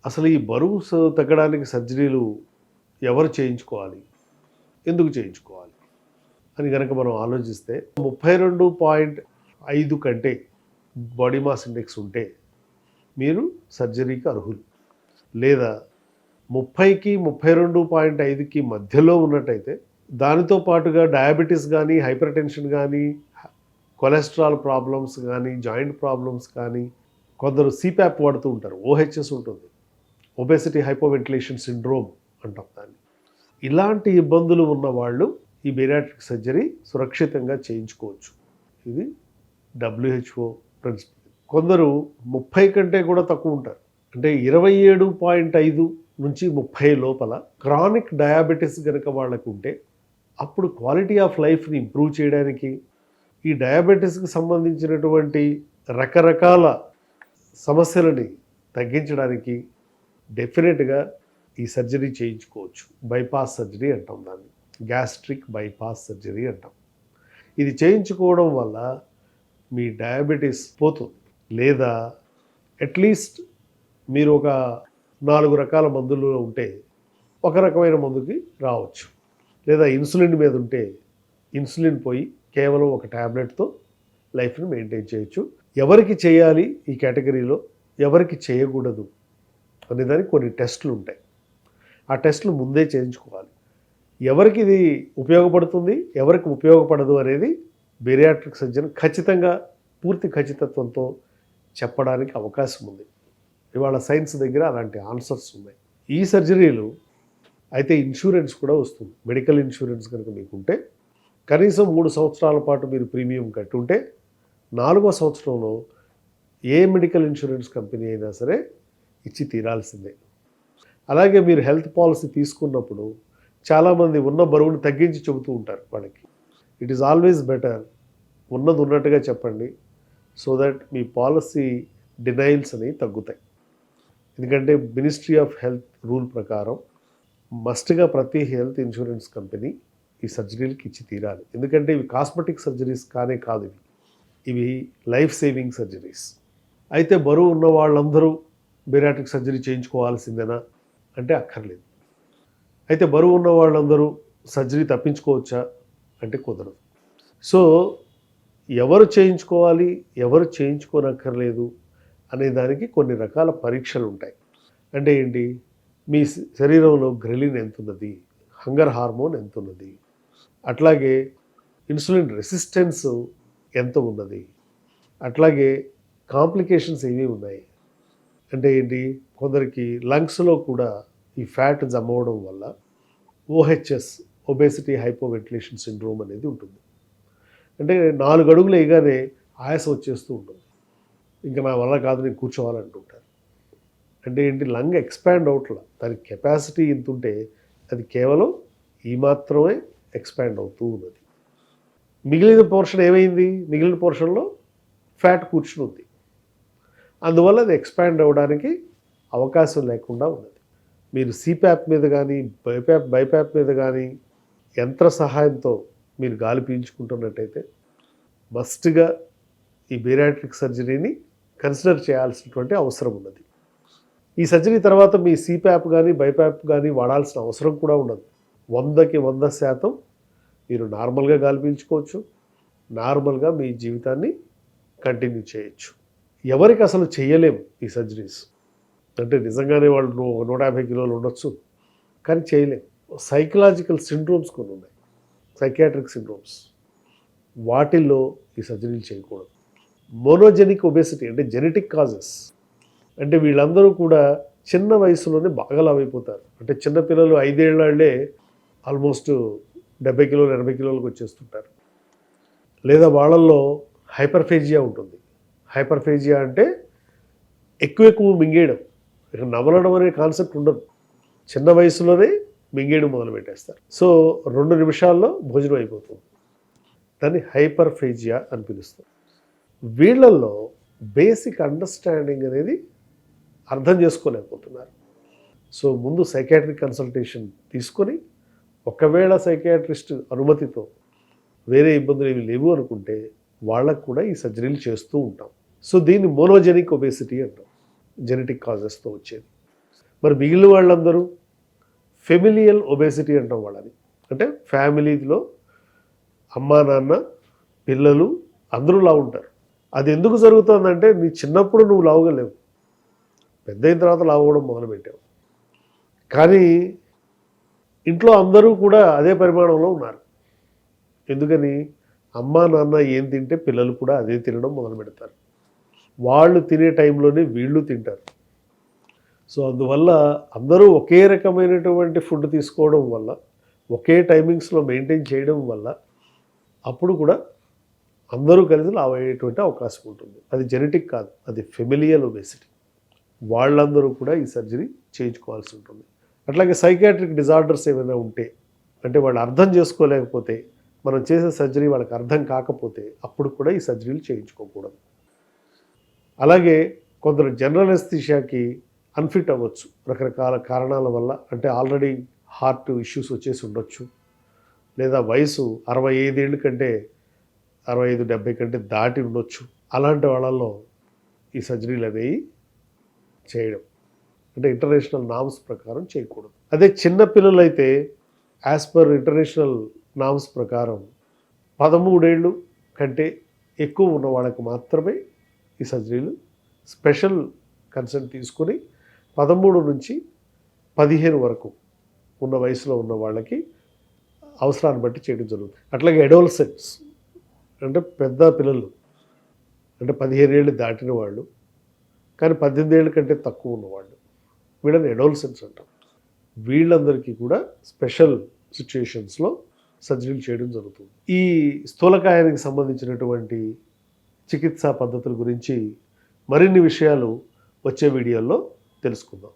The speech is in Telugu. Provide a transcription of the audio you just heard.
అసలు ఈ బరువు తగ్గడానికి సర్జరీలు ఎవరు చేయించుకోవాలి? ఎందుకు చేయించుకోవాలి? అని గనక మనం ఆలోచిస్తే 32.5 కంటే బాడీ మాస్ ఇండెక్స్ ఉంటే మీరు సర్జరీకి అర్హులు. లేదా 30కి 32.5కి మధ్యలో ఉన్నట్టయితే దానితో పాటుగా డయాబెటిస్ గానీ, హైపర్ టెన్షన్ గానీ, కొలెస్ట్రాల్ ప్రాబ్లమ్స్ గానీ, జాయింట్ ప్రాబ్లమ్స్ కానీ, కొందరు సీప్యాప్ వాడుతూ ఉంటారు. ఓహెచ్ఎస్ ఉంటుంది. ఒబెసిటీ హైపోవెంటిలేషన్ సిండ్రోమ్ అంటాం దాన్ని. ఇలాంటి ఇబ్బందులు ఉన్నవాళ్ళు ఈ బేరియాట్రిక్ సర్జరీ సురక్షితంగా చేయించుకోవచ్చు. ఇది WHO ప్రిన్సిపల్. కొందరు 30 కంటే కూడా తక్కువ ఉంటారు. అంటే 27.5 నుంచి 30 లోపల క్రానిక్ డయాబెటిస్ కనుక వాళ్ళకు ఉంటే అప్పుడు క్వాలిటీ ఆఫ్ లైఫ్ని ఇంప్రూవ్ చేయడానికి, ఈ డయాబెటిస్కి సంబంధించినటువంటి రకరకాల సమస్యలని తగ్గించడానికి డెఫినెట్గా ఈ సర్జరీ చేయించుకోవచ్చు. బైపాస్ సర్జరీ అంటాం దాన్ని. గ్యాస్ట్రిక్ బైపాస్ సర్జరీ అంటాం. ఇది చేయించుకోవడం వల్ల మీ డయాబెటీస్ పోతుంది. లేదా అట్లీస్ట్ మీరు ఒక 4 రకాల మందులు ఉంటే ఒక రకమైన మందుకి రావచ్చు. లేదా ఇన్సులిన్ మీద ఉంటే ఇన్సులిన్ పోయి కేవలం ఒక ట్యాబ్లెట్తో లైఫ్ని మెయింటైన్ చేయొచ్చు. ఎవరికి చేయాలి ఈ కేటగిరీలో, ఎవరికి చేయకూడదు అనేదానికి కొన్ని టెస్టులు ఉంటాయి. ఆ టెస్టులు ముందే చేయించుకోవాలి. ఎవరికి ఇది ఉపయోగపడుతుంది, ఎవరికి ఉపయోగపడదు అనేది బేరియాట్రిక్ సర్జన్ ఖచ్చితంగా పూర్తి ఖచ్చితత్వంతో చెప్పడానికి అవకాశం ఉంది. ఇవాళ సైన్స్ దగ్గర అలాంటి ఆన్సర్స్ ఉన్నాయి. ఈ సర్జరీలు అయితే ఇన్సూరెన్స్ కూడా వస్తుంది. మెడికల్ ఇన్సూరెన్స్ కనుక మీకుంటే కనీసం 3 సంవత్సరాల పాటు మీరు ప్రీమియం కట్టుంటే 4వ సంవత్సరంలో ఏ మెడికల్ ఇన్సూరెన్స్ కంపెనీ అయినా సరే ఇచ్చి తీరాల్సిందే. అలాగే మీరు హెల్త్ పాలసీ తీసుకున్నప్పుడు చాలామంది ఉన్న బరువును తగ్గించి చెబుతూ ఉంటారు వాళ్ళకి. ఇట్ ఈస్ ఆల్వేస్ బెటర్ ఉన్నది ఉన్నట్టుగా చెప్పండి, so that me policy denials అనేవి తగ్గుతాయి. ఎందుకంటే మినిస్ట్రీ ఆఫ్ హెల్త్ రూల్ ప్రకారం మస్ట్గా ప్రతి హెల్త్ ఇన్సూరెన్స్ కంపెనీ ఈ సర్జరీలకి ఇచ్చి తీరాలి. ఎందుకంటే ఇవి కాస్మెటిక్ సర్జరీస్ కానే కాదు, ఇవి లైఫ్ సేవింగ్ సర్జరీస్. అయితే బరువు ఉన్న వాళ్ళందరూ బేరియాట్రిక్ సర్జరీ చేయించుకోవాల్సిందేనా అంటే అక్కర్లేదు. అయితే బరువు ఉన్న వాళ్ళందరూ సర్జరీ తప్పించుకోవచ్చా అంటే కుదరదు. సో ఎవరు చేయించుకోవాలి, ఎవరు చేయించుకోనక్కర్లేదు అనే దానికి కొన్ని రకాల పరీక్షలు ఉంటాయి. అంటే ఏంటి, మీ శరీరంలో గ్రెలిన్ ఎంతున్నది, హంగర్ హార్మోన్ ఎంతున్నది, అట్లాగే ఇన్సులిన్ రెసిస్టెన్స్ ఎంత ఉన్నది, అట్లాగే కాంప్లికేషన్స్ ఏవి ఉన్నాయి. అంటే ఏంటి, కొందరికి లంగ్స్లో కూడా ఈ ఫ్యాట్ జమ అవడం వల్ల ఓహెచ్ఎస్ ఒబేసిటీ హైపోవెంటిలేషన్ సిండ్రోమ్ అనేది ఉంటుంది. అంటే 4 అడుగులు వేయగానే ఆయాసం వచ్చేస్తూ ఉంటుంది. ఇంకా నా వల్ల కాదు, నేను కూర్చోవాలంటుంటారు. అంటే ఏంటి, లంగ్ ఎక్స్పాండ్ అవట్లా, దాని కెపాసిటీ ఇంత ఉంటే అది కేవలం ఈ మాత్రమే ఎక్స్పాండ్ అవుతూ ఉన్నది. మిగిలిన పోర్షన్ ఏమైంది, మిగిలిన పోర్షన్లో ఫ్యాట్ కూర్చుని ఉంది. అందువల్ల అది ఎక్స్పాండ్ అవ్వడానికి అవకాశం లేకుండా ఉన్నది. మీరు సీప్యాప్ మీద కానీ బైప్యాప్ మీద కానీ యంత్ర సహాయంతో మీరు గాలి పీల్చుకుంటున్నట్టయితే మస్ట్గా ఈ బేరియాట్రిక్ సర్జరీని కన్సిడర్ చేయాల్సినటువంటి అవసరం ఉన్నది. ఈ సర్జరీ తర్వాత మీ సీప్యాప్ కానీ బైప్యాప్ కానీ వాడాల్సిన అవసరం కూడా ఉండదు. 100కి 100% మీరు నార్మల్గా గాలి పీల్చుకోవచ్చు, నార్మల్గా మీ జీవితాన్ని కంటిన్యూ చేయొచ్చు. ఎవరికి అసలు చేయలేము ఈ సర్జరీస్ అంటే నిజంగానే వాళ్ళు 150 కిలోలు ఉండొచ్చు, కానీ చేయలేము. సైకలాజికల్ సిండ్రోమ్స్ కొన్ని ఉన్నాయి, సైకియాట్రిక్ సిండ్రోమ్స్, వాటిల్లో ఈ సర్జరీలు చేయకూడదు. మోనోజెనిక్ ఒబేసిటీ అంటే జెనెటిక్ కాజెస్, అంటే వీళ్ళందరూ కూడా చిన్న వయసులోనే బాగా లావైపోతారు. అంటే చిన్నపిల్లలు 5 ఏళ్ళే ఆల్మోస్ట్ 70 కిలోలు 80 కిలోలకు వచ్చేస్తుంటారు. లేదా వాళ్ళల్లో హైపర్ఫేజియా ఉంటుంది. హైపర్ఫేజియా అంటే ఎక్కువ మింగేయడం, ఇక నమలడం అనే కాన్సెప్ట్ ఉండదు. చిన్న వయసులోనే మింగేయడం మొదలుపెట్టేస్తారు. సో 2 నిమిషాల్లో భోజనం అయిపోతుంది. దాన్ని హైపర్ఫేజియా అని పిలుస్తారు. వీళ్ళల్లో బేసిక్ అండర్స్టాండింగ్ అనేది అర్థం చేసుకోలేకపోతున్నారు. సో ముందు సైకియాట్రిక్ కన్సల్టేషన్ తీసుకొని, ఒకవేళ సైకియాట్రిస్ట్ అనుమతితో వేరే ఇబ్బందులు ఏమి లేవు అనుకుంటే వాళ్ళకు కూడా ఈ సర్జరీలు చేస్తూ ఉంటాం. సో దీన్ని మోనోజెనిక్ ఒబేసిటీ అంటాం, జెనెటిక్ కాజెస్తో వచ్చేది. మరి మిగిలిన వాళ్ళందరూ ఫెమిలియల్ ఒబేసిటీ అంటాం వాళ్ళని. అంటే ఫ్యామిలీలో అమ్మా నాన్న పిల్లలు అందరూ లావు ఉంటారు. అది ఎందుకు జరుగుతుందంటే నీ చిన్నప్పుడు నువ్వు లావుగా లేవు, పెద్ద అయిన తర్వాత లావు అవ్వడం మొదలుపెట్టావు. కానీ ఇంట్లో అందరూ కూడా అదే పరిమాణంలో ఉన్నారు. ఎందుకని? అమ్మా నాన్న ఏం తింటే పిల్లలు కూడా అదే తినడం మొదలు పెడతారు. వాళ్ళు తినే టైంలోనే వీళ్ళు తింటారు. సో అందువల్ల అందరూ ఒకే రకమైనటువంటి ఫుడ్ తీసుకోవడం వల్ల, ఒకే టైమింగ్స్లో మెయింటైన్ చేయడం వల్ల అప్పుడు కూడా అందరూ కలిసి లావు అయ్యేటువంటి అవకాశం ఉంటుంది. అది జెనెటిక్ కాదు, అది ఫెమిలియల్ ఒబేసిటీ. వాళ్ళందరూ కూడా ఈ సర్జరీ చేయించుకోవాల్సి ఉంటుంది. అట్లాగే సైకాట్రిక్ డిజార్డర్స్ ఏమైనా ఉంటే, అంటే వాళ్ళు అర్థం చేసుకోలేకపోతే, మనం చేసే సర్జరీ వాళ్ళకి అర్థం కాకపోతే అప్పుడు కూడా ఈ సర్జరీలు చేయించుకోకూడదు. అలాగే కొందరు జనరల్ ఎనస్థీషియాకి అన్ఫిట్ అవ్వచ్చు రకరకాల కారణాల వల్ల. అంటే ఆల్రెడీ హార్ట్ ఇష్యూస్ వచ్చేసి ఉండొచ్చు, లేదా వయసు 65 ఏళ్ళ కంటే 65-70 కంటే దాటి ఉండొచ్చు. అలాంటి వాళ్ళల్లో ఈ సర్జరీలు అనేవి చేయడం అంటే ఇంటర్నేషనల్ నామ్స్ ప్రకారం చేయకూడదు. అదే చిన్న పిల్లలైతే యాజ్ పర్ ఇంటర్నేషనల్ నామ్స్ ప్రకారం 13 ఏళ్ళు కంటే ఎక్కువ ఉన్న వాళ్ళకి మాత్రమే ఈ సర్జరీలు స్పెషల్ కన్సెంట్ తీసుకొని 13 నుంచి 15 వరకు ఉన్న వయసులో ఉన్న వాళ్ళకి అవసరాన్ని బట్టి చేయడం జరుగుతుంది. అట్లాగే అడోలసెంట్స్ అంటే పెద్ద పిల్లలు, అంటే 15 ఏళ్ళు దాటిన వాళ్ళు కానీ 18 ఏళ్ళ కంటే తక్కువ ఉన్నవాళ్ళు, వీళ్ళని అడోలసెంట్స్ అంటాం. వీళ్ళందరికీ కూడా స్పెషల్ సిచ్యుయేషన్స్లో సర్జరీలు చేయడం జరుగుతుంది. ఈ స్థూలకాయానికి సంబంధించినటువంటి చికిత్సా పద్ధతుల గురించి మరిన్ని విషయాలు వచ్చే వీడియోల్లో తెలుసుకుందాం.